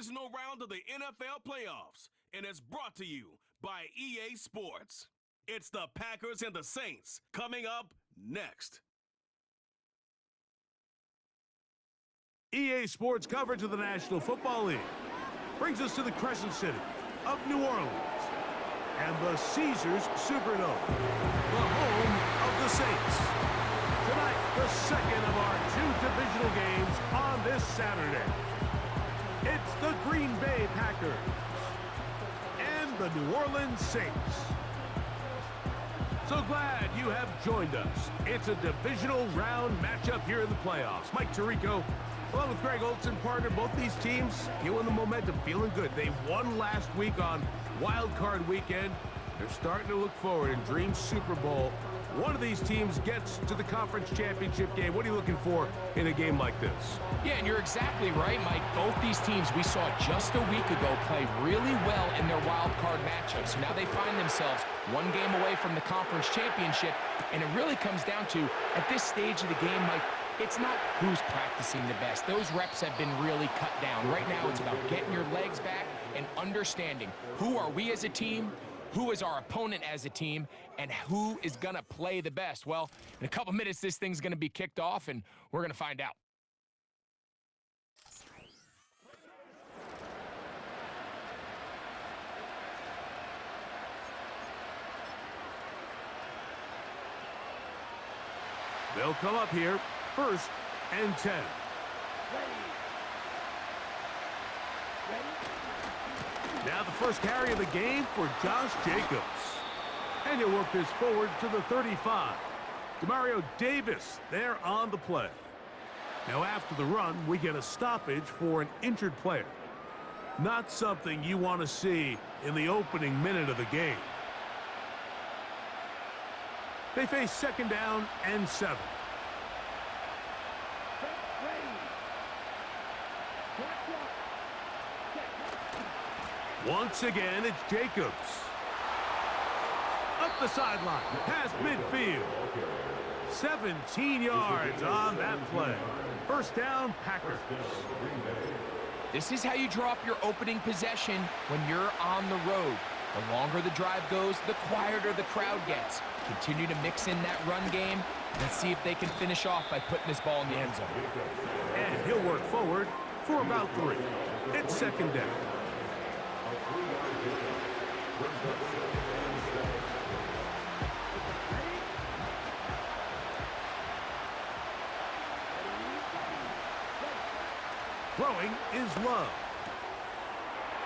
divisional round of the NFL playoffs, and it's brought to you by EA Sports. It's the Packers and the Saints coming up next. EA Sports coverage of the National Football League brings us to the Crescent City of New Orleans and the Caesars Superdome, the home of the Saints. Tonight, the second of our 2 divisional games on this Saturday. It's the Green Bay Packers and the New Orleans Saints. So glad you have joined us. It's a divisional round matchup here in the playoffs. Mike Tirico, along with Greg Olson, partner. Both these teams feeling the momentum, feeling good. They won last week on Wild Card Weekend. They're starting to look forward and dream Super Bowl. One of these teams gets to the conference championship game. What are you looking for in a game like this? Yeah, and you're exactly right, Mike. Both these teams we saw just a week ago play really well in their wild card matchups. So now they find themselves one game away from the conference championship, and it really comes down to, at this stage of the game, Mike, it's not who's practicing the best. Those reps have been really cut down. Right now, it's about getting your legs back and understanding who are we as a team, who is our opponent as a team, and who is going to play the best. Well, in a couple minutes, this thing's going to be kicked off, and we're going to find out. They'll come up here, 1st and 10. Now the first carry of the game for Josh Jacobs. And he'll work this forward to the 35. Demario Davis there on the play. Now after the run, we get a stoppage for an injured player. Not something you want to see in the opening minute of the game. They face 2nd down and 7. Once again, it's Jacobs. Up the sideline, past midfield. 17 yards on that play. 1st down, Packers. This is how you draw up your opening possession when you're on the road. The longer the drive goes, the quieter the crowd gets. Continue to mix in that run game. Let's see if they can finish off by putting this ball in the end zone. And he'll work forward for about 3. It's 2nd down. Throwing is Love.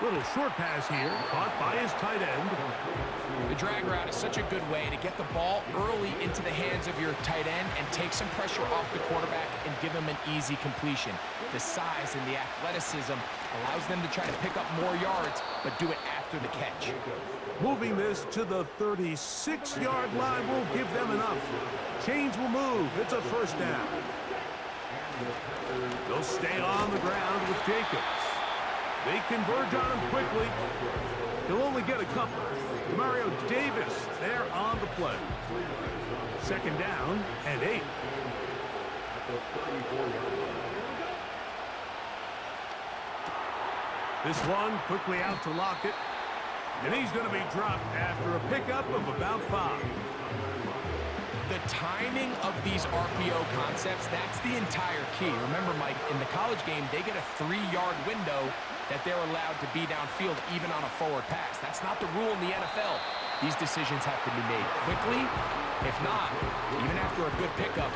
Little short pass here, caught by his tight end. The drag route is such a good way to get the ball early into the hands of your tight end and take some pressure off the quarterback and give him an easy completion. The size and the athleticism allows them to try to pick up more yards, but do it after the catch. Moving this to the 36-yard line will give them enough. Chains will move. It's a 1st down. They'll stay on the ground with Jacobs. They converge on him quickly. He'll only get a couple. Demario Davis there on the play. 2nd down and 8. This one quickly out to Lockett. And he's going to be dropped after a pickup of about 5. The timing of these RPO concepts, that's the entire key. Remember, Mike, in the college game, they get a 3-yard window that they're allowed to be downfield even on a forward pass. That's not the rule in the NFL. These decisions have to be made quickly. If not, even after a good pickup,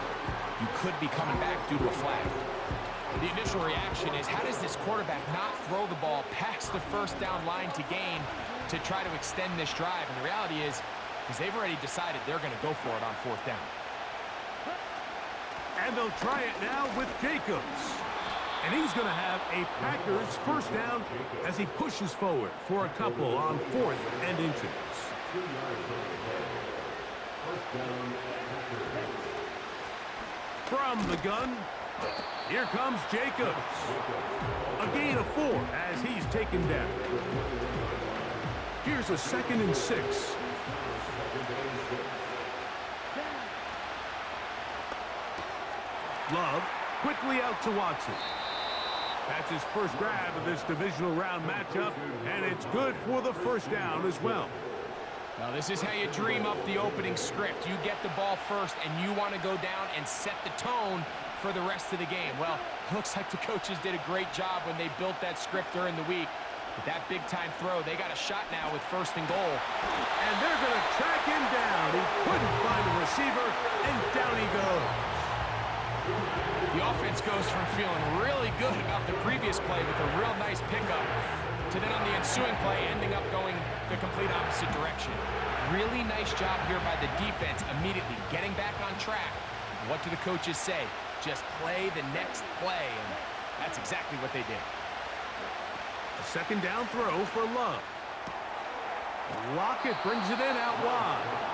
you could be coming back due to a flag. The initial reaction is, how does this quarterback not throw the ball past the 1st down line to gain to try to extend this drive? And the reality is, because they've already decided they're going to go for it on 4th down. And they'll try it now with Jacobs. And he's going to have a Packers 1st down as he pushes forward for a couple on 4th and inches. From the gun, here comes Jacobs. A gain of 4 as he's taken down. Here's a 2nd and 6. Love quickly out to Watson. That's his first grab of this divisional round matchup, and it's good for the first down as well. Now, this is how you dream up the opening script. You get the ball first, and you want to go down and set the tone for the rest of the game. Well, looks like the coaches did a great job when they built that script during the week. With that big-time throw, they got a shot now with 1st and goal. And they're going to track him down. He couldn't find a receiver, and down he goes. The offense goes from feeling really good about the previous play with a real nice pickup to then on the ensuing play ending up going the complete opposite direction. Really nice job here by the defense immediately getting back on track. And what do the coaches say? Just play the next play, and that's exactly what they did. A 2nd down throw for Love. Lockett brings it in out wide.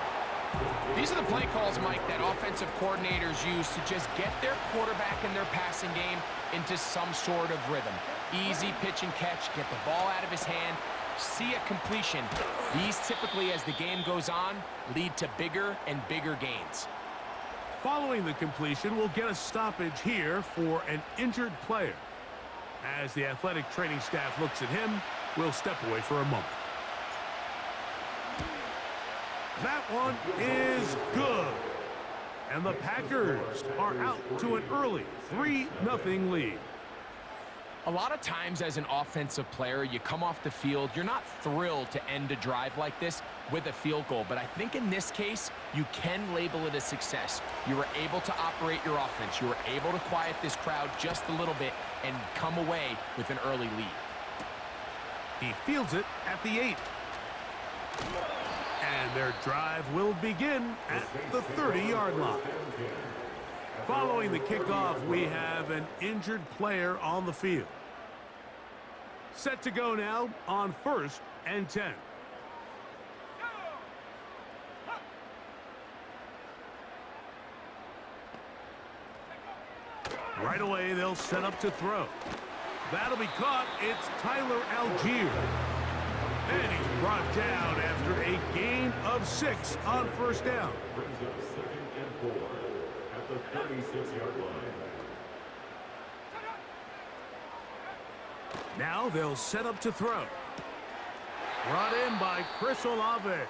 These are the play calls, Mike, that offensive coordinators use to just get their quarterback and their passing game into some sort of rhythm. Easy pitch and catch, get the ball out of his hand, see a completion. These typically, as the game goes on, lead to bigger and bigger gains. Following the completion, we'll get a stoppage here for an injured player. As the athletic training staff looks at him, we'll step away for a moment. That one is good. And the Packers are out to an early 3-0 lead. A lot of times as an offensive player, you come off the field, you're not thrilled to end a drive like this with a field goal. But I think in this case, you can label it a success. You were able to operate your offense. You were able to quiet this crowd just a little bit and come away with an early lead. He fields it at the 8. And their drive will begin at the 30-yard line. Following the kickoff, we have an injured player on the field. Set to go now on 1st and 10. Right away, they'll set up to throw. That'll be caught. It's Tyler Algier. And he's brought down after a gain of 6 on 1st down. Brings up 2nd and 4 at the 36-yard line. Now they'll set up to throw. Brought in by Chris Olave.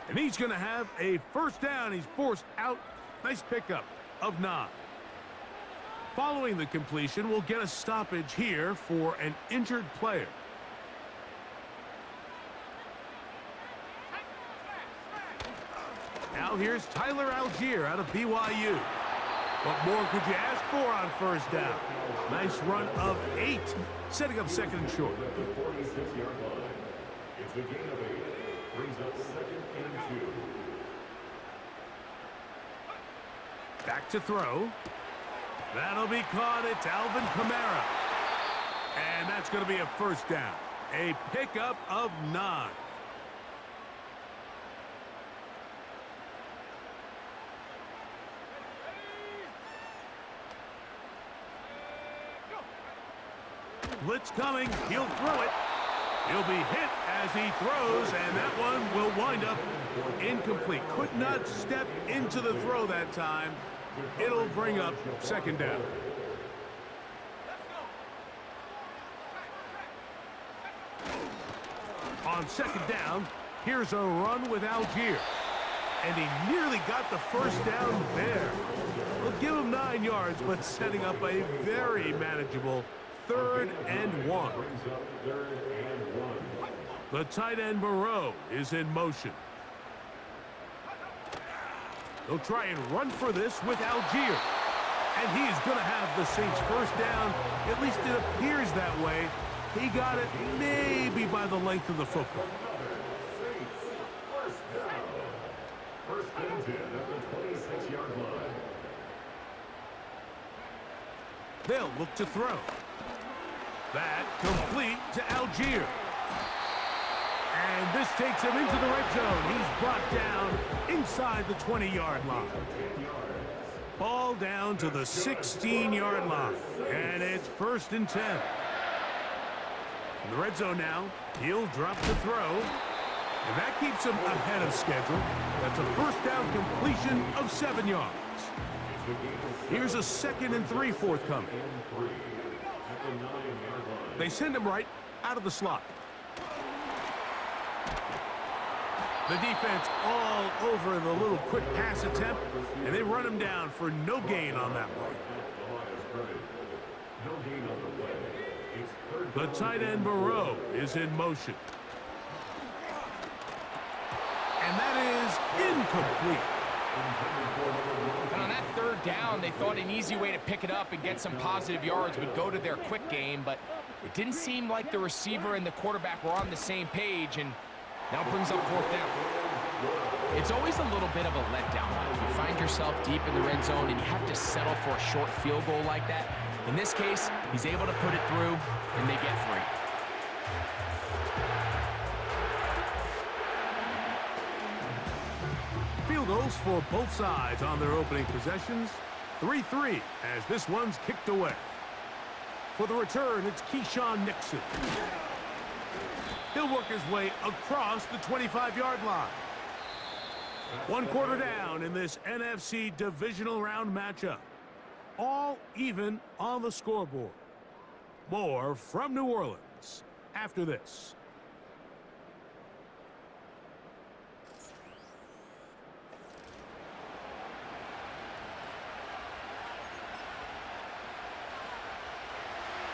And he's going to have a 1st down. He's forced out. Nice pickup of 9. Following the completion, we'll get a stoppage here for an injured player. Now here's Tyler Algier out of BYU. What more could you ask for on 1st down? Nice run of 8, setting up 2nd and short. At the 46-yard line. It's a gain of 8. Brings up 2nd and 2. Back to throw. That'll be caught. It's Alvin Kamara. And that's going to be a 1st down. A pickup of 9. Blitz coming. He'll throw it. He'll be hit as he throws, and that one will wind up incomplete. Could not step into the throw that time. It'll bring up 2nd down. On 2nd down, here's a run with Algier. And he nearly got the 1st down there. We'll give him 9 yards, but setting up a very manageable 3rd and 1. The tight end Moreau is in motion. They'll try and run for this with Algier. And he is going to have the Saints 1st down. At least it appears that way. He got it maybe by the length of the football. First and 10 at the 26-yard line. They'll look to throw. That complete to Algier. And this takes him into the red zone. He's brought down inside the 20-yard line. Ball down to the 16-yard line. And it's 1st and 10. In the red zone now, he'll drop to throw. And that keeps him ahead of schedule. That's a 1st down completion of 7 yards. Here's a 2nd and 3 forthcoming. the 9-yard line. They send him right out of the slot. The defense all over the little quick pass attempt, and they run him down for no gain on that one. No gain on the play. It's third The tight end Moreau is in motion. And that is incomplete. And on that third down, they thought an easy way to pick it up and get some positive yards would go to their quick game, but it didn't seem like the receiver and the quarterback were on the same page, and now brings up fourth down. It's always a little bit of a letdown, Mike. You find yourself deep in the red zone, and you have to settle for a short field goal like that. In this case, he's able to put it through, and they get 3. Field goals for both sides on their opening possessions. 3-3 as this one's kicked away. For the return, it's Keyshawn Nixon. He'll work his way across the 25-yard line. 1 quarter down in this NFC Divisional round matchup. All even on the scoreboard. More from New Orleans after this.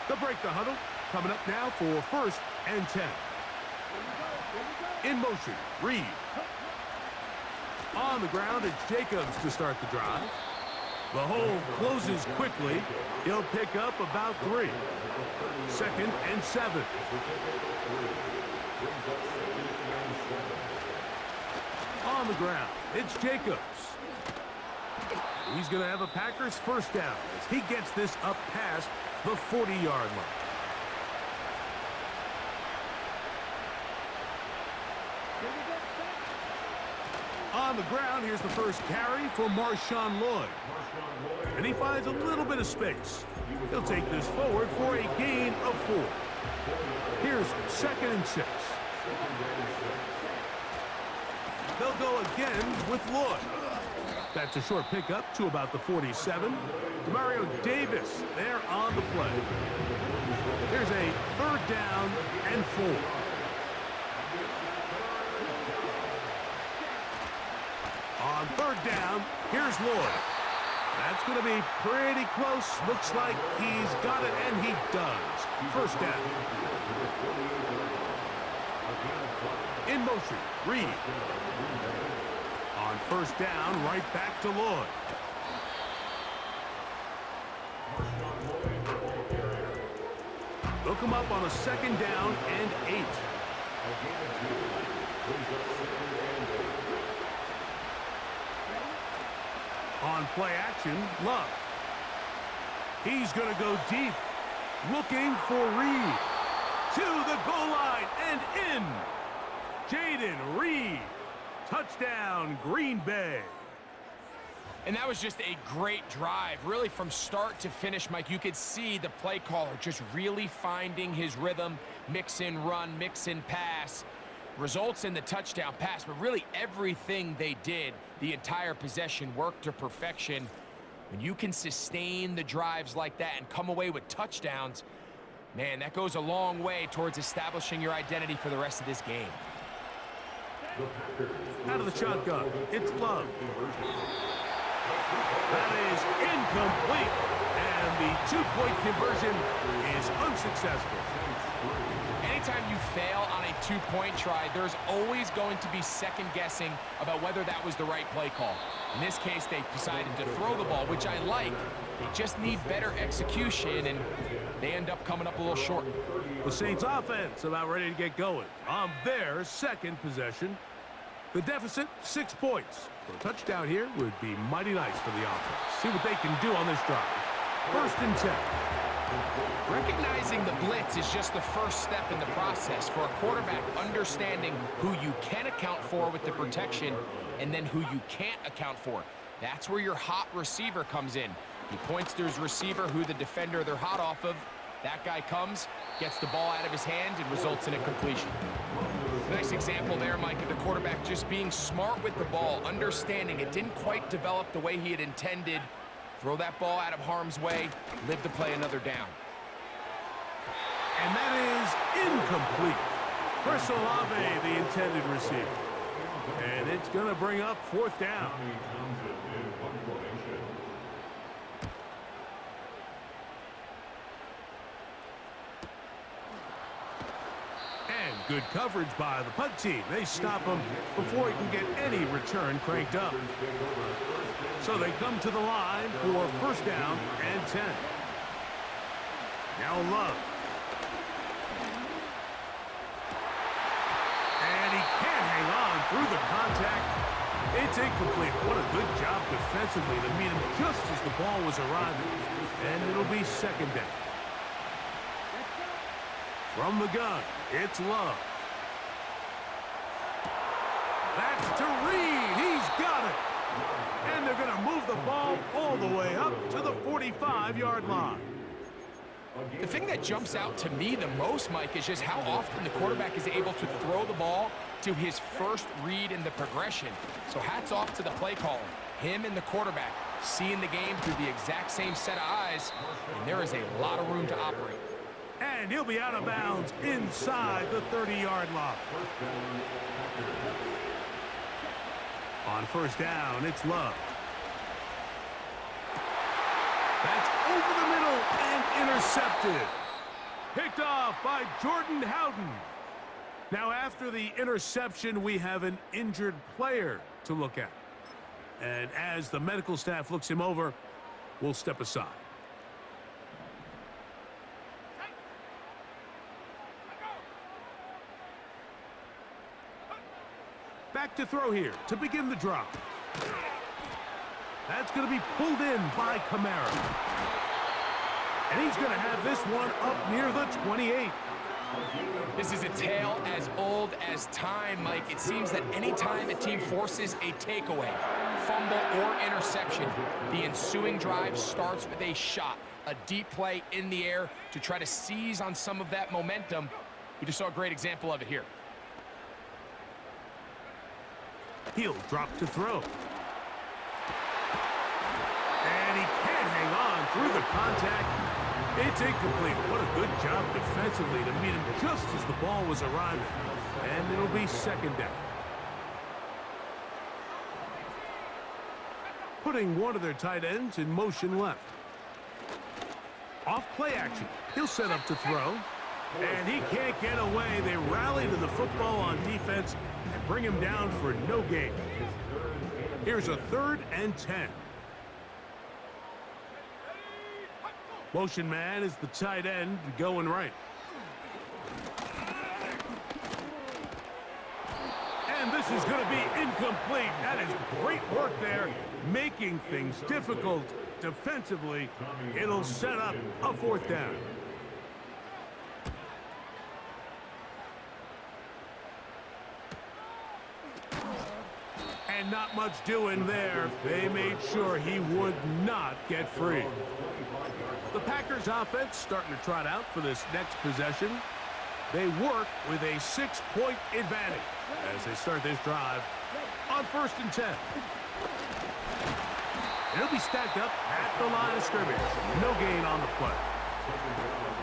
They'll break the huddle. Coming up now for 1st and 10. In motion, Reed. On the ground, it's Jacobs to start the drive. The hole closes quickly. He'll pick up about 3. 2nd and 7. On the ground, it's Jacobs. He's going to have a Packers first down as he gets this up past the 40-yard line. On the ground, here's the first carry for Marshawn Lloyd. And he finds a little bit of space. He'll take this forward for a gain of 4. Here's 2nd and 6. They'll go again with Lloyd. That's a short pickup to about the 47. Demario Davis there on the play. Here's a 3rd down and 4. On 3rd down, here's Lloyd. That's going to be pretty close. Looks like he's got it, and he does. First down. In motion, Reed. On 1st down, right back to Lloyd. They'll come up on a 2nd down and 8. On play action, Love. He's going to go deep, looking for Reed. To the goal line and in. Jaden Reed. Touchdown, Green Bay. And that was just a great drive, really from start to finish, Mike. You could see the play caller just really finding his rhythm, mix in run, mix in pass. Results in the touchdown pass, but really everything they did, the entire possession, worked to perfection. When you can sustain the drives like that and come away with touchdowns, man, that goes a long way towards establishing your identity for the rest of this game. Out of the shotgun, it's Love. That is incomplete, and the 2-point conversion is unsuccessful. Anytime you fail on a 2-point try, there's always going to be second guessing about whether that was the right play call. In this case, they decided to throw the ball, which I like. They just need better execution, and they end up coming up a little short. The Saints offense about ready to get going on their 2nd possession. The deficit, 6 points. So a touchdown here would be mighty nice for the offense. See what they can do on this drive. 1st and 10. Recognizing the blitz is just the first step in the process for a quarterback understanding who you can account for with the protection and then who you can't account for. That's where your hot receiver comes in. He points to his receiver, who the defender they're hot off of. That guy comes, gets the ball out of his hand, and results in a completion. Nice example there, Mike, of the quarterback just being smart with the ball, understanding it didn't quite develop the way he had intended. Throw that ball out of harm's way, live to play another down. And that is incomplete. Chris Olave, the intended receiver. And it's going to bring up fourth down. And good coverage by the punt team. They stop him before he can get any return cranked up. So they come to the line for first down and 10. Now Love. And he can't hang on through the contact. It's incomplete. What a good job defensively to meet him just as the ball was arriving. And it'll be second down. From the gun, it's Love. That's to Reed. He's got it. And they're going to move the ball all the way up to the 45-yard line. The thing that jumps out to me the most, Mike, is just how often the quarterback is able to throw the ball to his first read in the progression. So hats off to the play caller. Him and the quarterback seeing the game through the exact same set of eyes, and there is a lot of room to operate. And he'll be out of bounds inside the 30-yard line. On first down, it's Love. That's over the middle and intercepted. Picked off by Jordan Howden. Now, after the interception, we have an injured player to look at. And as the medical staff looks him over, we'll step aside. Back to throw here to begin the drop. That's going to be pulled in by Kamara. And he's going to have this one up near the 28. This is a tale as old as time, Mike. It seems that any time a team forces a takeaway, fumble, or interception, the ensuing drive starts with a shot, a deep play in the air to try to seize on some of that momentum. We just saw a great example of it here. He'll drop to throw. And he can't hang on through the contact. It's incomplete. What a good job defensively to meet him just as the ball was arriving. And it'll be second down. Putting one of their tight ends in motion left. Off play action. He'll set up to throw. And he can't get away. They rally to the football on defense and bring him down for no gain. Here's a 3rd and 10. Motion man is the tight end going right. And this is going to be incomplete. That is great work there, making things difficult defensively. It'll set up a 4th down. And not much doing there. They made sure he would not get free. The Packers offense starting to trot out for this next possession. They work with a 6-point advantage as they start this drive on 1st and 10. It'll be stacked up at the line of scrimmage. No gain on the play.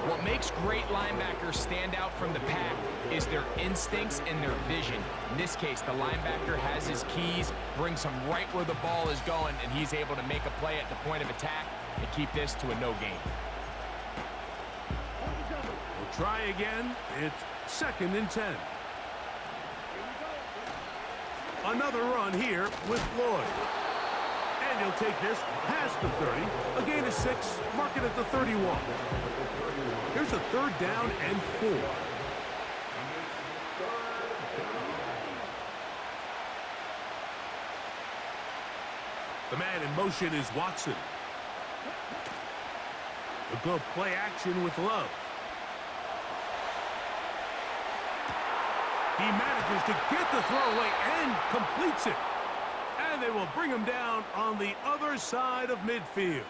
What makes great linebackers stand out from the pack is their instincts and their vision. In this case, the linebacker has his keys, brings him right where the ball is going, and he's able to make a play at the point of attack and keep this to a no gain. We'll try again. It's 2nd and 10. Another run here with Lloyd. And he'll take this past the 30. A gain of 6, mark it at the 31. Here's a 3rd down and 4. The man in motion is Watson. A good play action with Love. He manages to get the throw away and completes it. And they will bring him down on the other side of midfield.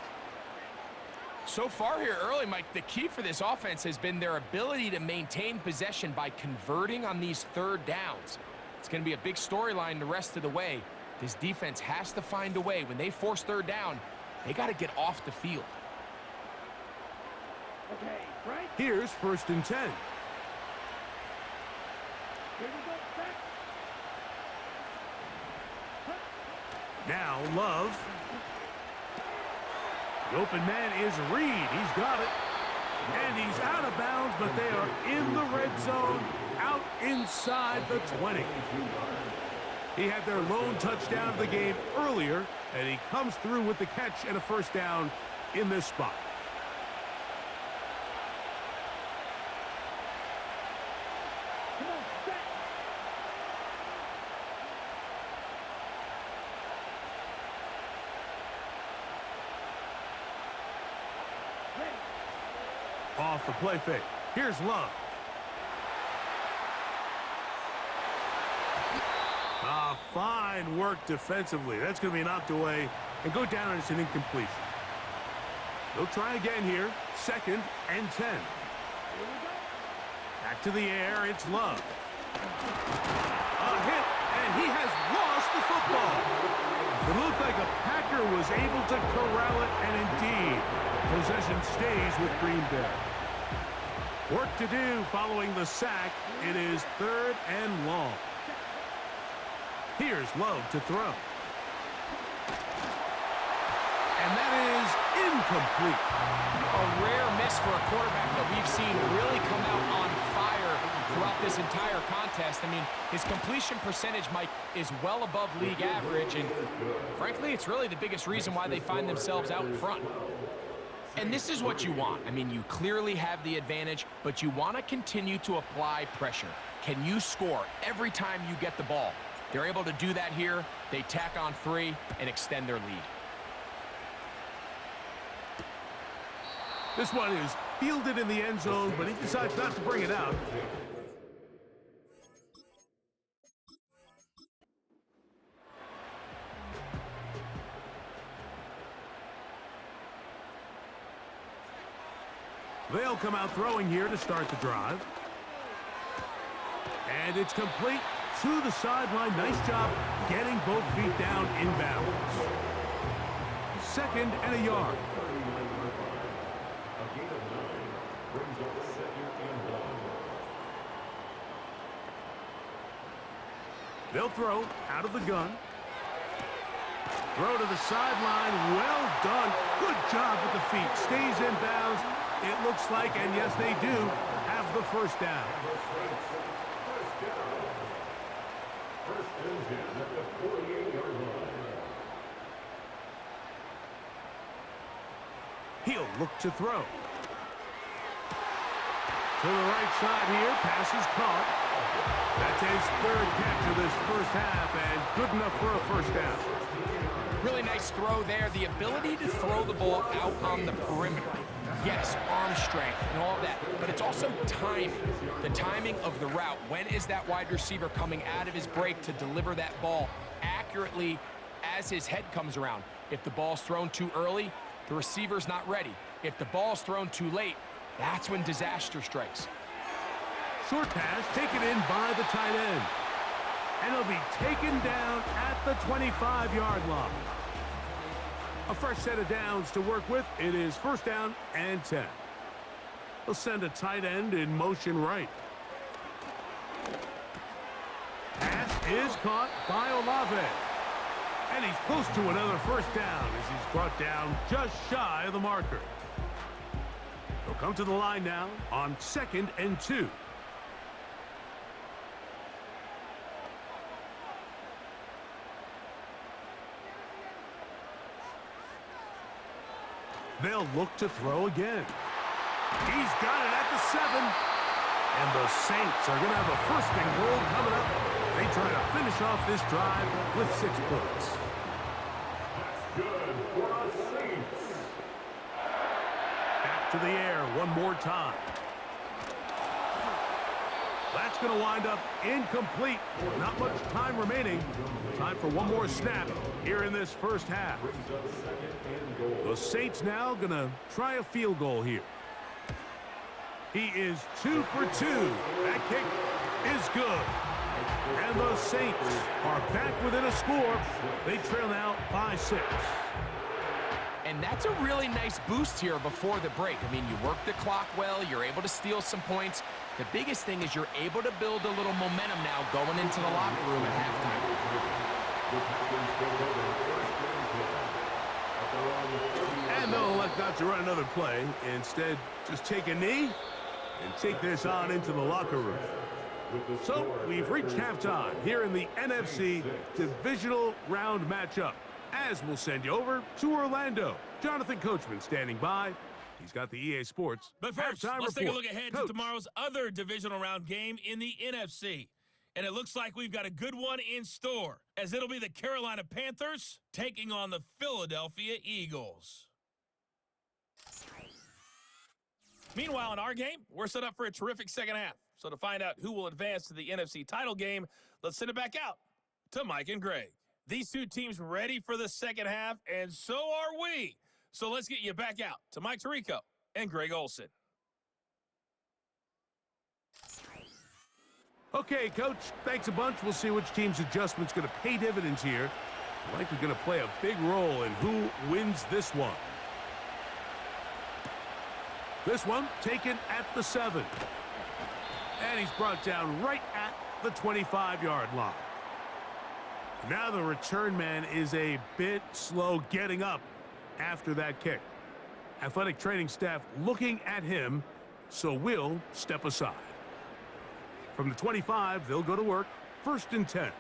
So far here early, Mike, the key for this offense has been their ability to maintain possession by converting on these 3rd downs. It's going to be a big storyline the rest of the way. This defense has to find a way. When they force 3rd down, they got to get off the field. Here's 1st and 10. Now Love. The open man is Reed. He's got it. And he's out of bounds, but they are in the red zone, out inside the 20. He had their lone touchdown of the game earlier, and he comes through with the catch and a 1st down in this spot. Off the play fake. Here's Love. Fine work defensively. That's going to be knocked away and go down, and it's an incompletion. They'll try again here. 2nd and 10. Back to the air. It's Love. A hit, and he has lost the football. It looked like a Packer was able to corral it, and indeed, possession stays with Green Bay. Work to do following the sack. It is 3rd and long. Here's Love to throw. And that is incomplete. A rare miss for a quarterback that we've seen really come out on fire throughout this entire contest. I mean, his completion percentage, Mike, is well above league average, and frankly, it's really the biggest reason why they find themselves out in front. And this is what you want. I mean, you clearly have the advantage, but you want to continue to apply pressure. Can you score every time you get the ball? They're able to do that here. They tack on 3 and extend their lead. This one is fielded in the end zone, but he decides not to bring it out. They'll come out throwing here to start the drive. And it's complete to the sideline. Nice job getting both feet down in bounds. 2nd and a yard. They'll throw out of the gun. Throw to the sideline. Well done. Good job with the feet. Stays in bounds. It looks like, and yes, they do, have the 1st down. He'll look to throw. To the right side here. Pass is caught. That's his 3rd catch of this 1st half, and good enough for a 1st down. Really nice throw there. The ability to throw the ball out on the perimeter. Yes, arm strength and all of that, but it's also timing. The timing of the route. When is that wide receiver coming out of his break to deliver that ball accurately as his head comes around? If the ball's thrown too early, the receiver's not ready. If the ball's thrown too late, that's when disaster strikes. Short pass taken in by the tight end. And he'll be taken down at the 25-yard line. A fresh set of downs to work with. It is 1st down and 10. They'll send a tight end in motion right. Pass is caught by Olave. And he's close to another 1st down as he's brought down just shy of the marker. They'll come to the line now on 2nd and 2. They'll look to throw again. He's got it at the 7. And the Saints are going to have a 1st and goal coming up. They try to finish off this drive with 6 points. That's good for the Saints. Back to the air one more time. That's going to wind up incomplete. Not much time remaining. Time for one more snap here in this 1st half. The Saints now going to try a field goal here. He is 2 for 2. That kick is good. And the Saints are back within a score. They trail now by 6. And that's a really nice boost here before the break. I mean, you work the clock well, you're able to steal some points. The biggest thing is you're able to build a little momentum now going into the locker room at halftime. And they'll elect not to run another play. Instead, just take a knee and take this on into the locker room. So, we've reached halftime here in the NFC Divisional Round matchup. As we'll send you over to Orlando. Jonathan Coachman standing by. He's got the EA Sports But first, halftime let's report. take a look ahead to tomorrow's other divisional round game in the NFC. And it looks like we've got a good one in store, as it'll be the Carolina Panthers taking on the Philadelphia Eagles. Meanwhile, in our game, we're set up for a terrific second half. So to find out who will advance to the NFC title game, let's send it back out to Mike and Greg. These two teams ready for the second half, and so are we. So let's get you back out to Mike Tirico and Greg Olson. Okay, Coach, thanks a bunch. We'll see which team's adjustment's going to pay dividends here. Likely going to play a big role in who wins this one. This one taken at the 7. And he's brought down right at the 25-yard line. Now the return man is a bit slow getting up after that kick. Athletic training staff looking at him, so we'll step aside. From the 25, they'll go to work, 1st and 10.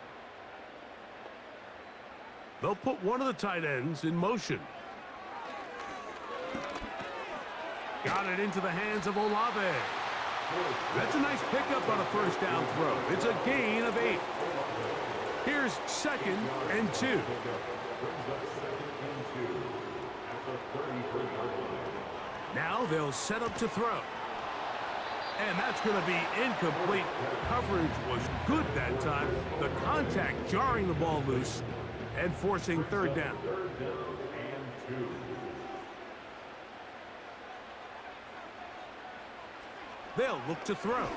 They'll put one of the tight ends in motion. Got it into the hands of Olave. That's a nice pickup on a first down throw. It's a gain of 8. Here's 2nd and 2. Now they'll set up to throw. And that's going to be incomplete. Coverage was good that time. The contact jarring the ball loose and forcing 3rd down. They'll look to throw.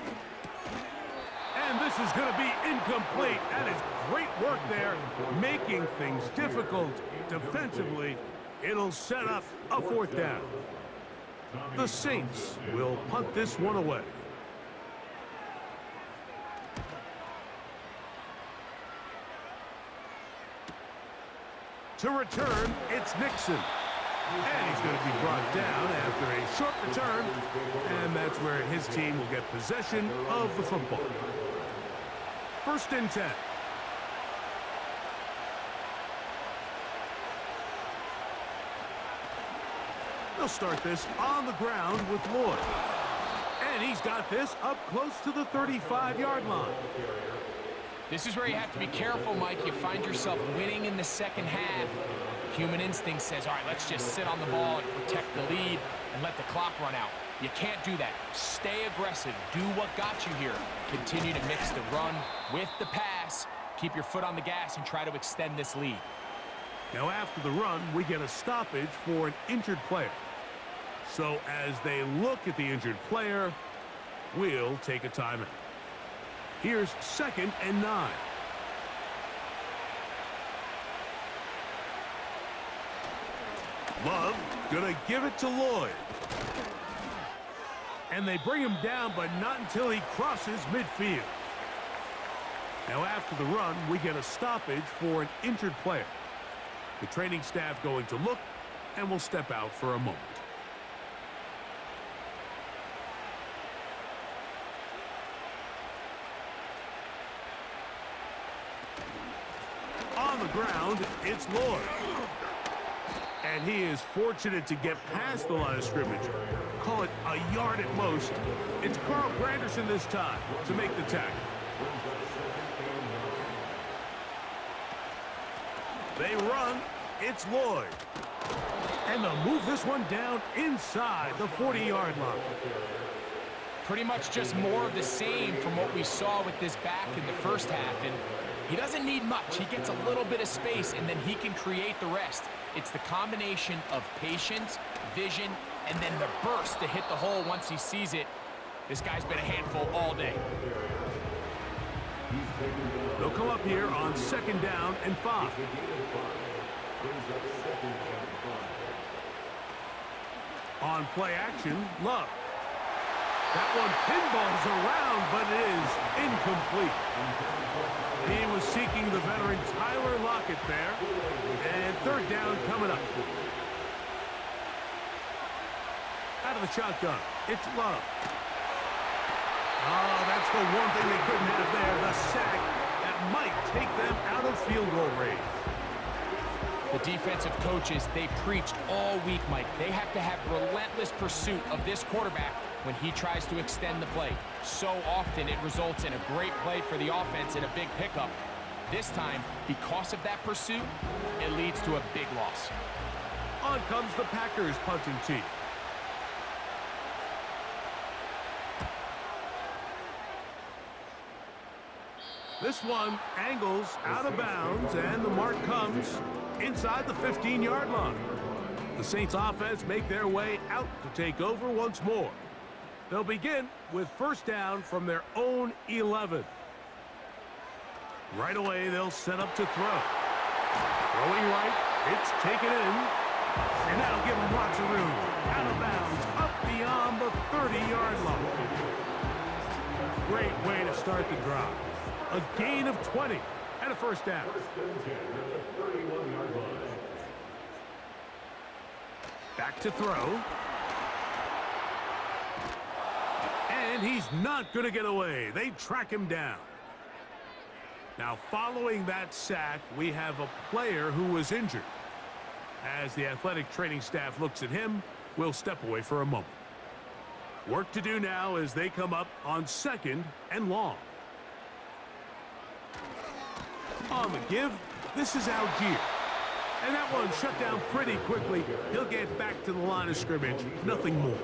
And this is going to be incomplete. That is great work there, making things difficult defensively. It'll set up a 4th down. The Saints will punt this one away. To return, it's Nixon. And he's going to be brought down after a short return. And that's where his team will get possession of the football. 1st and 10. They'll start this on the ground with Lloyd. And he's got this up close to the 35-yard line. This is where you have to be careful, Mike. You find yourself winning in the second half. Human instinct says, all right, let's just sit on the ball and protect the lead and let the clock run out. You can't do that. Stay aggressive. Do what got you here. Continue to mix the run with the pass. Keep your foot on the gas and try to extend this lead. Now after the run, we get a stoppage for an injured player. So as they look at the injured player, we'll take a timeout. Here's 2nd and 9. Love gonna give it to Lloyd. And they bring him down, but not until he crosses midfield. Now after the run, we get a stoppage for an injured player. The training staff going to look, and will step out for a moment. On the ground, it's Lloyd. And he is fortunate to get past the line of scrimmage. Call it a yard at most. It's Carl Granderson this time to make the tackle. They run. It's Lloyd. And they'll move this one down inside the 40-yard line. Pretty much just more of the same from what we saw with this back in the first half. And he doesn't need much. He gets a little bit of space, and then he can create the rest. It's the combination of patience, vision, and then the burst to hit the hole once he sees it. This guy's been a handful all day. They'll come up here on 2nd down and 5. On play action, Love. That one pinballs around, but it is incomplete. He was seeking the veteran Tyler Lockett there. And third down coming up. Out of the shotgun, it's Love. Oh, that's the one thing they couldn't have there, the sack that might take them out of field goal range. The defensive coaches, they preached all week, Mike. They have to have relentless pursuit of this quarterback when he tries to extend the play. So often it results in a great play for the offense and a big pickup. This time, because of that pursuit, it leads to a big loss. On comes the Packers punting team. This one angles out of bounds, and the mark comes inside the 15-yard line. The Saints offense make their way out to take over once more. They'll begin with first down from their own 11. Right away, they'll set up to throw. Throwing right, it's taken in. And that'll give them lots of room. Out of bounds, up beyond the 30-yard line. Great way to start the drive. A gain of 20 and a first down. Back to throw. And he's not going to get away. They track him down. Now, following that sack, we have a player who was injured. As the athletic training staff looks at him, we'll step away for a moment. Work to do now as they come up on second and long. On the give, this is Algier. And that one shut down pretty quickly. He'll get back to the line of scrimmage. Nothing more.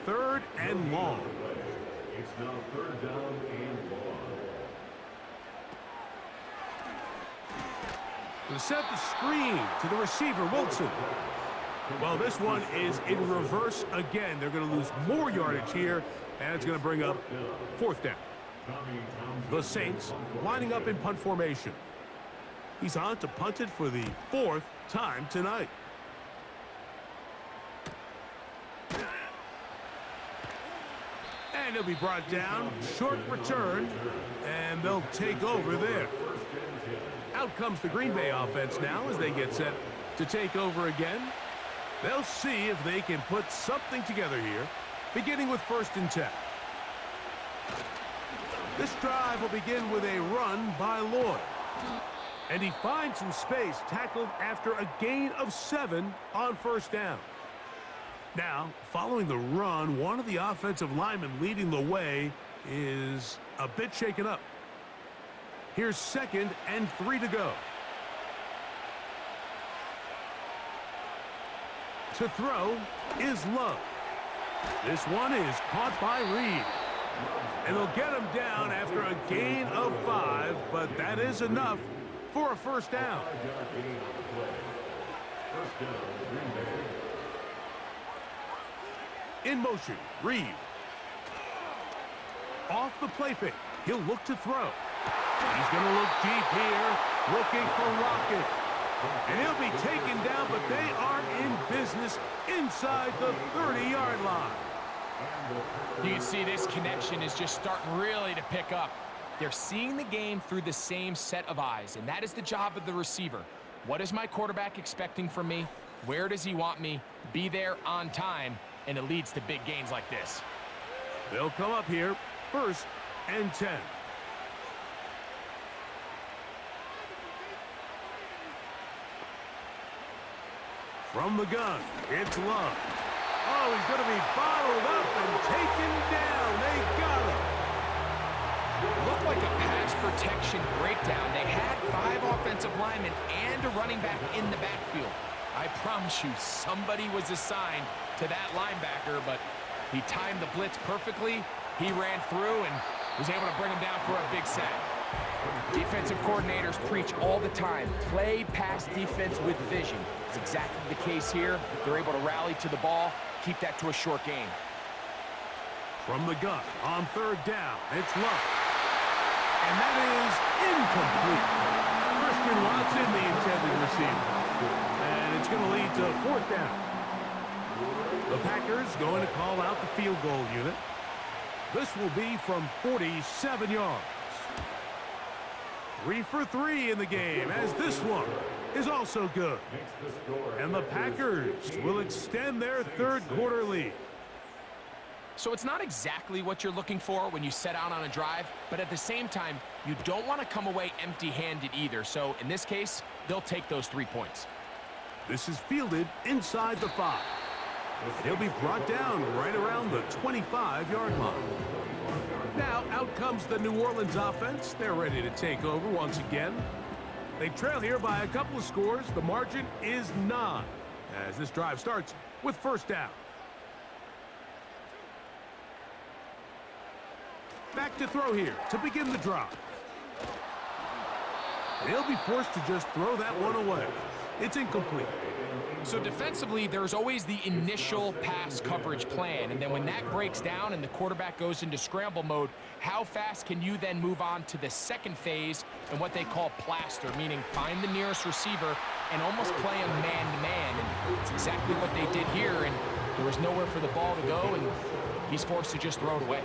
Third and long. It's now third down and long. To set the screen to the receiver, Wilson. Well, this one is in reverse again. They're going to lose more yardage here, and it's going to bring up fourth down. The Saints lining up in punt formation. He's on to punt it for the fourth time tonight. And he'll be brought down. Short return, and they'll take over there. Out comes the Green Bay offense now as they get set to take over again. They'll see if they can put something together here, beginning with 1st and 10. This drive will begin with a run by Lloyd. And he finds some space, tackled after a gain of 7 on first down. Now, following the run, one of the offensive linemen leading the way is a bit shaken up. Here's 2nd and 3 to go. To throw is Love. This one is caught by Reed. And they'll get him down after a gain of 5, but that is enough for a first down. In motion, Reed. Off the play fake, he'll look to throw. He's going to look deep here, looking for Lockett. And he'll be taken down, but they are in business inside the 30-yard line. You can see this connection is just starting really to pick up. They're seeing the game through the same set of eyes, and that is the job of the receiver. What is my quarterback expecting from me? Where does he want me? Be there on time, and it leads to big gains like this. They'll come up here, 1st and 10. From the gun, it's Love. Oh, he's going to be bottled up and taken down. They got him. Looked like a pass protection breakdown. They had 5 offensive linemen and a running back in the backfield. I promise you, somebody was assigned to that linebacker, but he timed the blitz perfectly. He ran through and was able to bring him down for a big sack. Defensive coordinators preach all the time, play pass defense with vision. It's exactly the case here. They're able to rally to the ball, keep that to a short game. From the gun, on 3rd down, it's Love. And that is incomplete. Christian Watson, the intended receiver. And it's going to lead to 4th down. The Packers going to call out the field goal unit. This will be from 47 yards. 3 for 3 in the game, as this one is also good. And the Packers will extend their third quarter lead. So it's not exactly what you're looking for when you set out on a drive, but at the same time, you don't want to come away empty-handed either. So in this case, they'll take those 3 points. This is fielded inside the 5. He'll be brought down right around the 25-yard line. Now out comes the New Orleans offense. They're ready to take over once again. They trail here by a couple of scores. The margin is 9 as this drive starts with first down. Back to throw here to begin the drive. They'll be forced to just throw that one away. It's incomplete. So defensively, there's always the initial pass coverage plan, and then when that breaks down and the quarterback goes into scramble mode, how fast can you then move on to the second phase and what they call plaster, meaning find the nearest receiver and almost play him man-to-man, and it's exactly what they did here, and there was nowhere for the ball to go, and he's forced to just throw it away.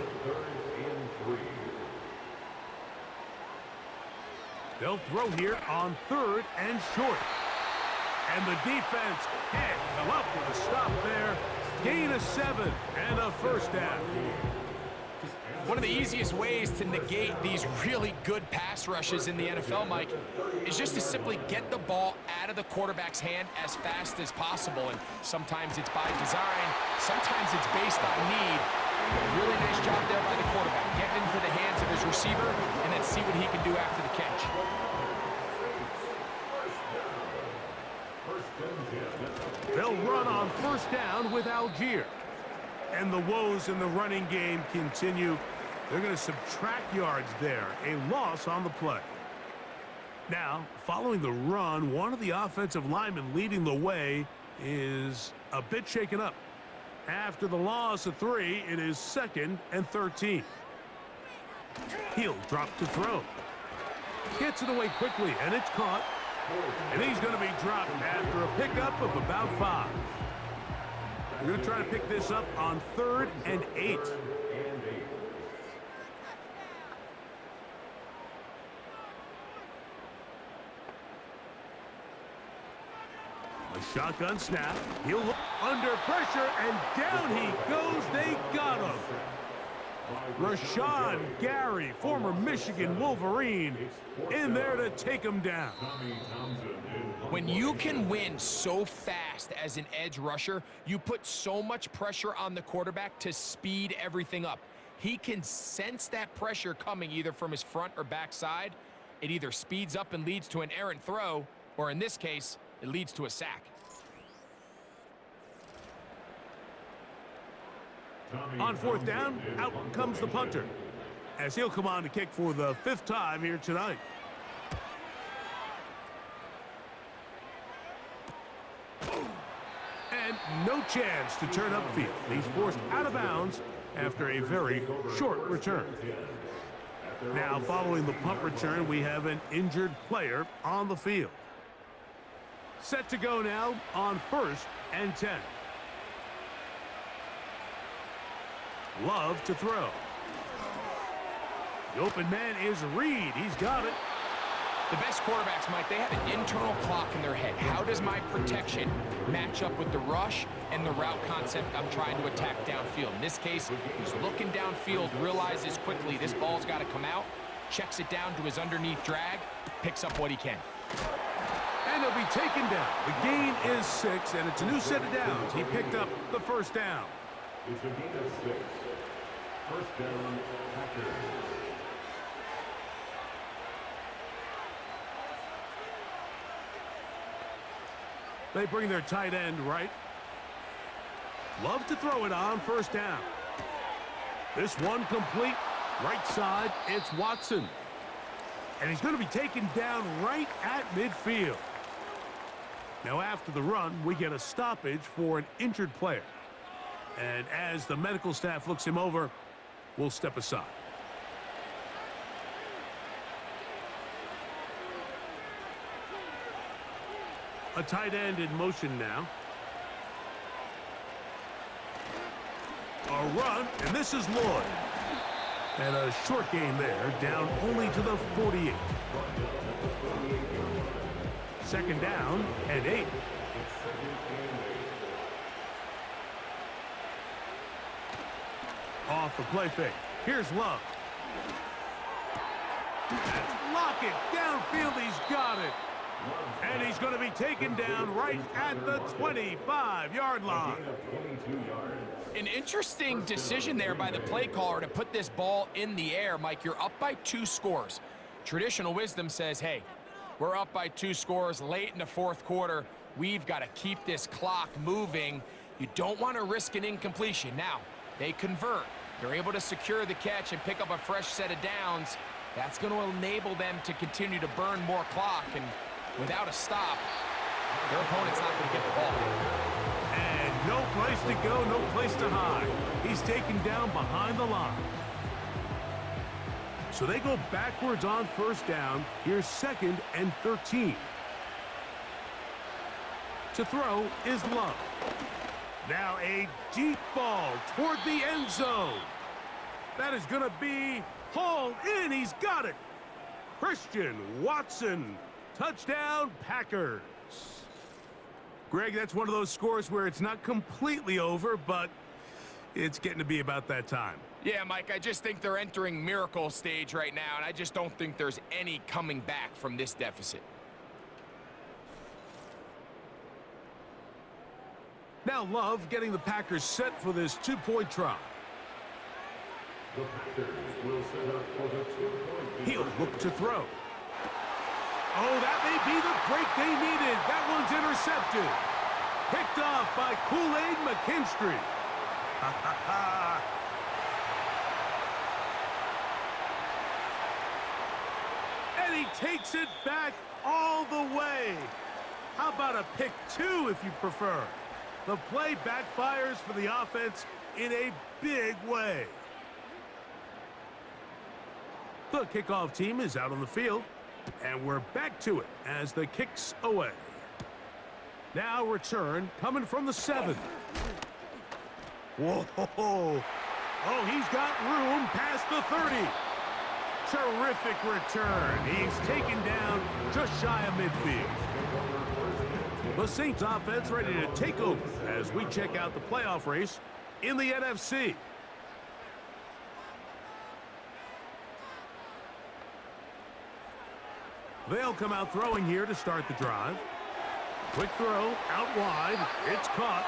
They'll throw here on 3rd and short. And the defense can't come up with a stop there. Gain of 7 and a first down. One of the easiest ways to negate these really good pass rushes in the NFL, Mike, is just to simply get the ball out of the quarterback's hand as fast as possible. And sometimes it's by design, sometimes it's based on need. Really nice job there by the quarterback, getting into the hands of his receiver, and then see what he can do after the catch. They'll run on first down with Algier. And the woes in the running game continue. They're going to subtract yards there. A loss on the play. Now, following the run, one of the offensive linemen leading the way is a bit shaken up. After the loss of 3, it is 2nd and 13. He'll drop to throw. Gets it away quickly, and it's caught. And he's going to be dropped after a pickup of about 5. We're going to try to pick this up on 3rd and 8. A shotgun snap. He'll look under pressure, and down he goes. They got him. Rashawn Gary, former Michigan Wolverine, in there to take him down. When you can win so fast as an edge rusher, you put so much pressure on the quarterback to speed everything up. He can sense that pressure coming either from his front or back side. It either speeds up and leads to an errant throw, or in this case, it leads to a sack. On 4th down, out comes the punter, as he'll come on to kick for the 5th time here tonight. And no chance to turn upfield. He's forced out of bounds after a very short return. Now, following the punt return, we have an injured player on the field. Set to go now on 1st and 10. Love to throw. The open man is Reed. He's got it. The best quarterbacks, Mike, they have an internal clock in their head. How does my protection match up with the rush and the route concept I'm trying to attack downfield? In this case, he's looking downfield, realizes quickly this ball's got to come out, checks it down to his underneath drag, picks up what he can. And he'll be taken down. The gain is 6, and it's a new set of downs. He picked up the first down. It's a gain of 6. First down, Packers. They bring their tight end right. Love to throw it on first down. This one complete. Right side, it's Watson. And he's going to be taken down right at midfield. Now after the run, we get a stoppage for an injured player. And as the medical staff looks him over, we'll step aside. A tight end in motion now. A run, and this is Lloyd. And a short gain there, down only to the 48. Second down and 8. Off the play fake. Here's Love. Lockett downfield, he's got it. And he's going to be taken down right at the 25-yard line. An interesting decision there by the play caller to put this ball in the air. Mike, you're up by 2 scores. Traditional wisdom says, hey, we're up by 2 scores late in the fourth quarter. We've got to keep this clock moving. You don't want to risk an incompletion. Now, they convert. They're able to secure the catch and pick up a fresh set of downs. That's going to enable them to continue to burn more clock. And without a stop, their opponent's not going to get the ball. And no place to go, no place to hide. He's taken down behind the line. So they go backwards on first down. Here's 2nd and 13. To throw is Love. Now a deep ball toward the end zone. That is going to be hauled in. He's got it. Christian Watson. Touchdown, Packers. Greg, that's one of those scores where it's not completely over, but it's getting to be about that time. Yeah, Mike, I just think they're entering miracle stage right now, and I just don't think there's any coming back from this deficit. Now Love getting the Packers set for this 2-point try. The Packers will set up for the 2-point. He'll look to throw. Oh, that may be the break they needed. That one's intercepted. Picked off by Kool-Aid McKinstry. And he takes it back all the way. How about a pick 2 if you prefer? The play backfires for the offense in a big way. The kickoff team is out on the field. And we're back to it as the kick's away. Now return coming from the 7. Whoa. Oh, he's got room past the 30. Terrific return. He's taken down just shy of midfield. The Saints offense ready to take over as we check out the playoff race in the NFC. They'll come out throwing here to start the drive. Quick throw, out wide. It's caught.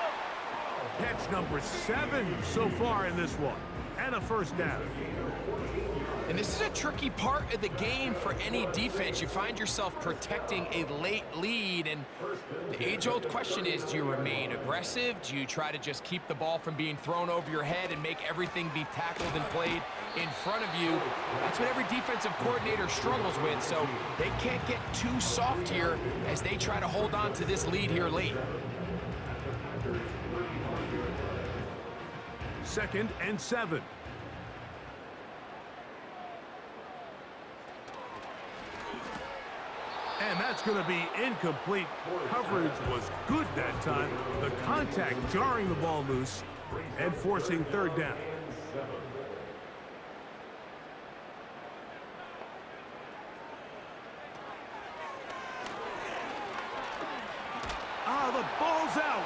Catch number 7 so far in this one. And a first down. And this is a tricky part of the game for any defense. You find yourself protecting a late lead, and the age-old question is, do you remain aggressive? Do you try to just keep the ball from being thrown over your head and make everything be tackled and played in front of you? That's what every defensive coordinator struggles with, so they can't get too soft here as they try to hold on to this lead here late. 2nd and 7. And that's going to be incomplete. Coverage was good that time. The contact jarring the ball loose and forcing 3rd down. Ah, the ball's out.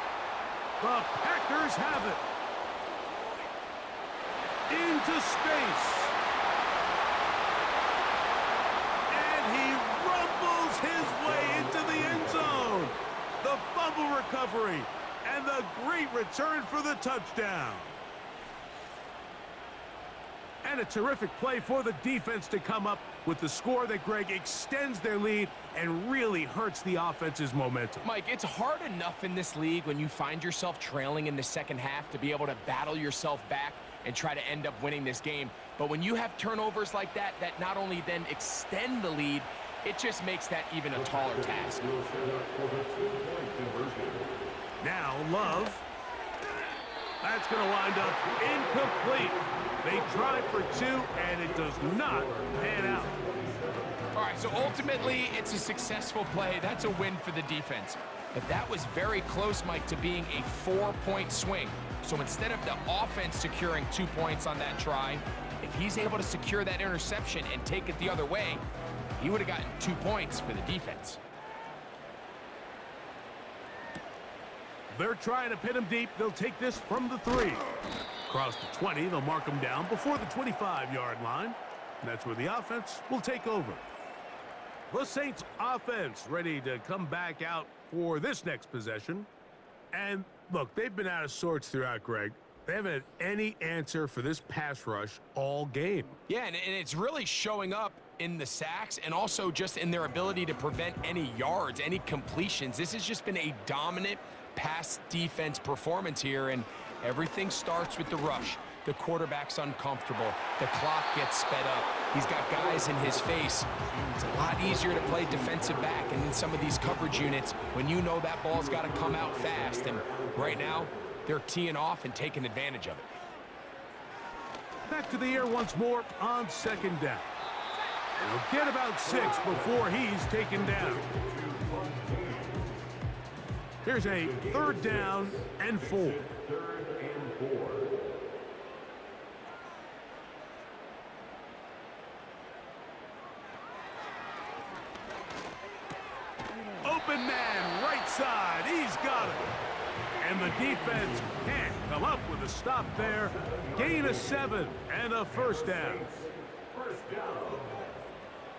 The Packers have it. Into space. His way into the end zone. The fumble recovery and the great return for the touchdown. And a terrific play for the defense to come up with the score that, Greg, extends their lead and really hurts the offense's momentum. Mike, it's hard enough in this league when you find yourself trailing in the second half to be able to battle yourself back and try to end up winning this game. But when you have turnovers like that, that not only then extend the lead, it just makes that even a taller task. Now Love. That's going to wind up incomplete. They try for 2, and it does not pan out. All right, so ultimately, it's a successful play. That's a win for the defense. But that was very close, Mike, to being a 4-point swing. So instead of the offense securing 2 points on that try, if he's able to secure that interception and take it the other way, he would have gotten 2 points for the defense. They're trying to pin him deep. They'll take this from the 3. Across the 20, they'll mark him down before the 25-yard line. And that's where the offense will take over. The Saints offense ready to come back out for this next possession. And look, they've been out of sorts throughout, Greg. They haven't had any answer for this pass rush all game. Yeah, and it's really showing up in the sacks and also just in their ability to prevent any yards, any completions. This has just been a dominant pass defense performance here, and everything starts with the rush. The quarterback's uncomfortable. The clock gets sped up. He's got guys in his face. It's a lot easier to play defensive back and in some of these coverage units when you know that ball's got to come out fast. And right now, they're teeing off and taking advantage of it. Back to the air once more on 2nd down. He'll get about 6 before he's taken down. Here's a 3rd down and 4. 3rd and 4. Open man, right side. He's got it. And the defense can't come up with a stop there. Gain of 7 and a 1st down.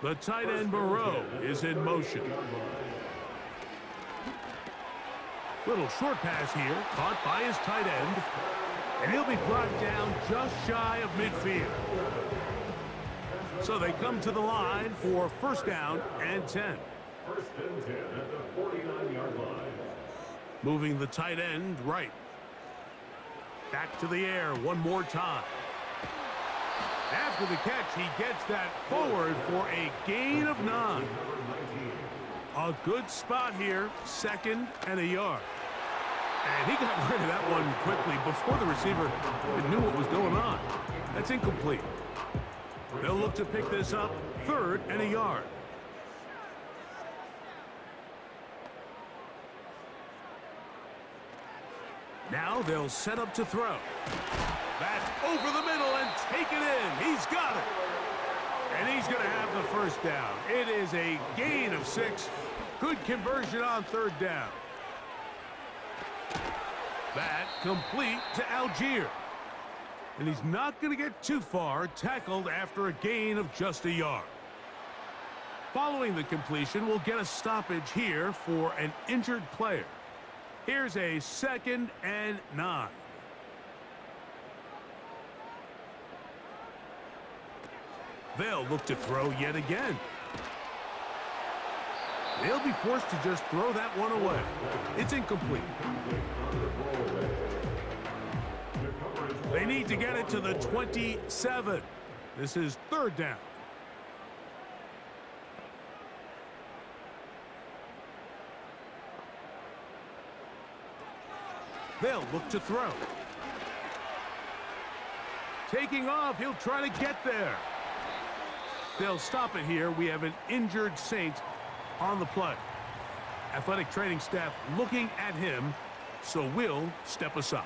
The tight end Moreau is in motion. Little short pass here, caught by his tight end. And he'll be brought down just shy of midfield. So they come to the line for 1st down and 10. 1st and 10 at the 49-yard line. Moving the tight end right. Back to the air one more time. After the catch, he gets that forward for a gain of 9. A good spot here, 2nd and a yard. And he got rid of that one quickly before the receiver even knew what was going on. That's incomplete. They'll look to pick this up, 3rd and a yard. Now they'll set up to throw. That's over the middle and take it in. He's got it. And he's going to have the 1st down. It is a gain of 6. Good conversion on 3rd down. That complete to Algier. And he's not going to get too far, tackled after a gain of just a yard. Following the completion, we'll get a stoppage here for an injured player. Here's a 2nd and 9. They'll look to throw yet again. They'll be forced to just throw that one away. It's incomplete. They need to get it to the 27. This is 3rd down. They'll look to throw. Taking off, he'll try to get there. They'll stop it here. We have an injured Saint on the play. Athletic training staff looking at him, so we'll step aside.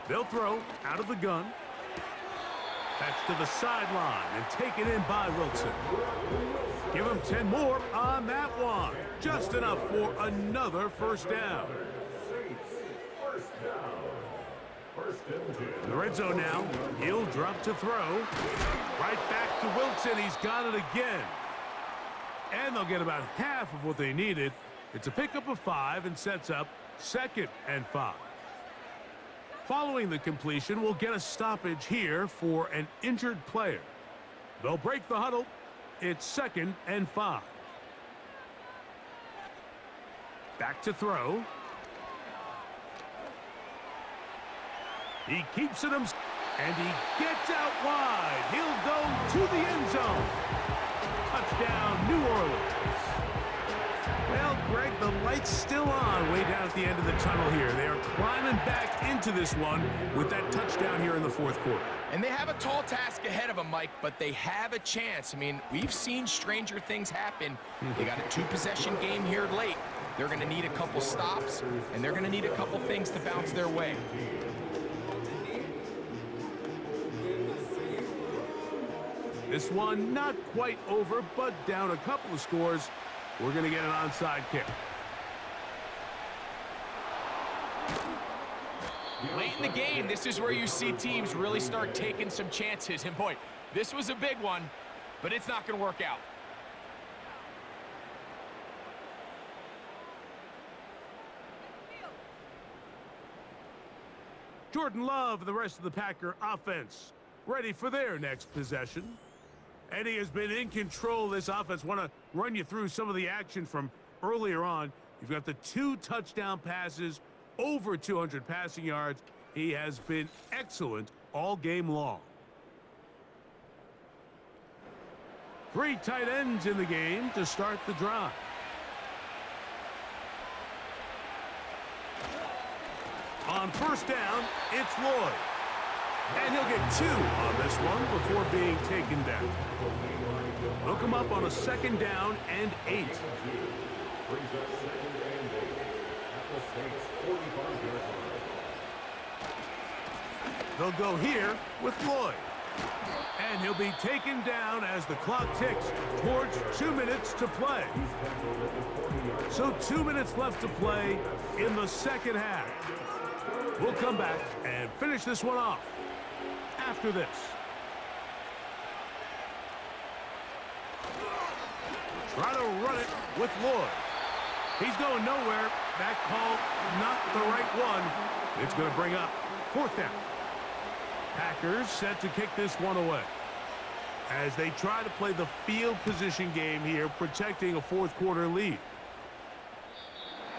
They'll throw out of the gun. That's to the sideline and taken in by Wilson. Give him 10 more on that one. Just enough for another 1st down. In the red zone now. He'll drop to throw. Right back to Wilson. He's got it again. And they'll get about half of what they needed. It's a pickup of 5 and sets up 2nd and 5. Following the completion, we'll get a stoppage here for an injured player. They'll break the huddle. It's 2nd and 5. Back to throw. He keeps it and he gets out wide. He'll go to the end zone. Touchdown, New Orleans. Well, Greg, the light's still on way down at the end of the tunnel here. They are climbing back into this one with that touchdown here in the fourth quarter. And they have a tall task ahead of them, Mike, but they have a chance. I mean, we've seen stranger things happen. They got a two-possession game here late. They're going to need a couple stops, and they're going to need a couple things to bounce their way. This one not quite over, but down a couple of scores. We're going to get an onside kick. Late in the game, this is where you see teams really start taking some chances. And boy, this was a big one, but it's not going to work out. Jordan Love and the rest of the Packer offense ready for their next possession. And he has been in control of this offense. Want to run you through some of the action from earlier on. You've got the 2 touchdown passes, over 200 passing yards. He has been excellent all game long. 3 tight ends in the game to start the drive. On first down, it's Lloyd. And he'll get 2 on this one before being taken down. They'll come up on a 2nd down and 8. They'll go here with Lloyd. And he'll be taken down as the clock ticks towards 2 minutes to play. So 2 minutes left to play in the second half. We'll come back and finish this one off after this. Try to run it with Lloyd. He's going nowhere. That call, not the right one. It's going to bring up 4th down. Packers set to kick this one away as they try to play the field position game here, protecting a fourth quarter lead.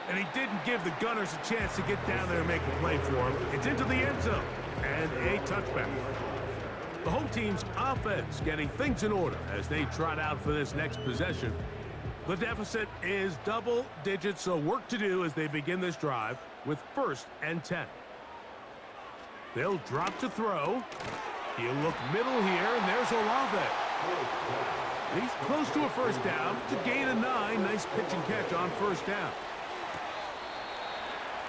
And he didn't give the Gunners a chance to get down there and make a play for him. It's into the end zone and a touchback. The home team's offense getting things in order as they trot out for this next possession. The deficit is double digits, so work to do as they begin this drive with 1st and 10. They'll drop to throw. He'll look middle here, and there's Olave. He's close to a first down to gain a 9. Nice pitch and catch on first down.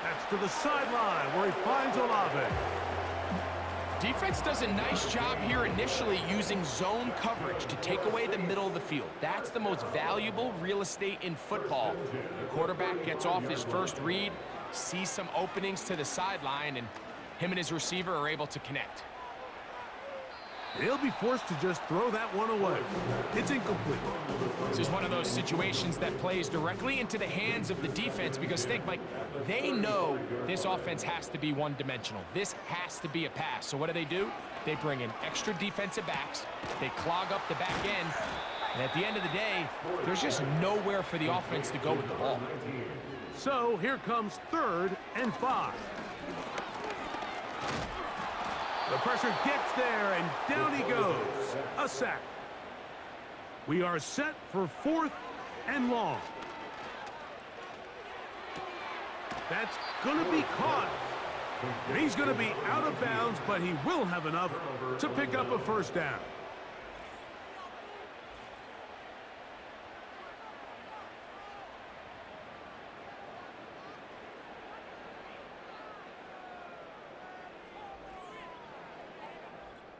That's to the sideline where he finds Olave. Defense does a nice job here initially using zone coverage to take away the middle of the field. That's the most valuable real estate in football. The quarterback gets off his first read, sees some openings to the sideline, and him and his receiver are able to connect. He'll be forced to just throw that one away. It's incomplete. This is one of those situations that plays directly into the hands of the defense because think, Mike, they know this offense has to be one-dimensional. This has to be a pass. So what do? They bring in extra defensive backs. They clog up the back end. And at the end of the day, there's just nowhere for the offense to go with the ball. So here comes 3rd and 5. The pressure gets there, and down he goes. A sack. We are set for 4th and long. That's going to be caught. And he's going to be out of bounds, but he will have another to pick up a first down.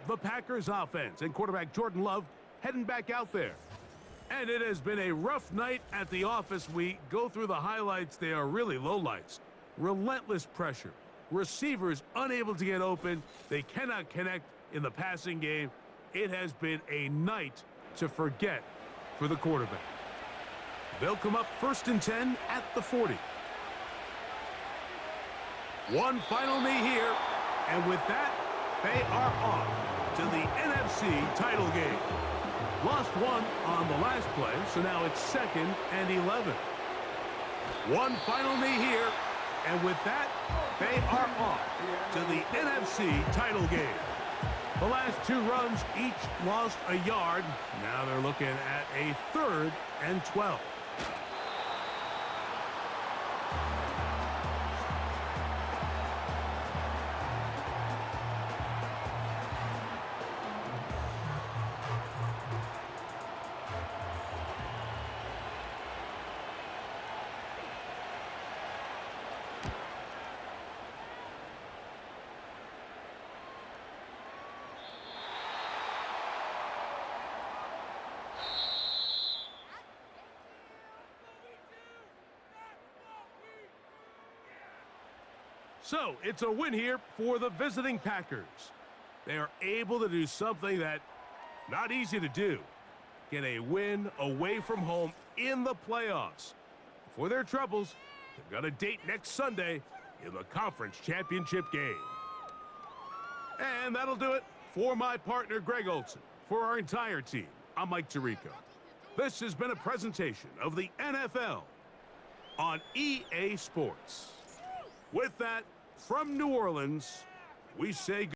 The Packers offense and quarterback Jordan Love heading back out there. And it has been a rough night at the office. We go through the highlights. They are really lowlights. Relentless pressure. Receivers unable to get open. They cannot connect in the passing game. It has been a night to forget for the quarterback. They'll come up 1st and 10 at the 40. One final knee here. And with that, they are off to the NFC title game. Lost one on the last play, so now it's 2nd and 11. One final knee here, and with that, they are off to the NFC title game. The last 2 runs each lost a yard. Now they're looking at a 3rd and 12. So, it's a win here for the visiting Packers. They are able to do something that not easy to do. Get a win away from home in the playoffs. For their troubles, they've got a date next Sunday in the conference championship game. And that'll do it for my partner, Greg Olson. For our entire team, I'm Mike Tirico. This has been a presentation of the NFL on EA Sports. With that, from New Orleans, we say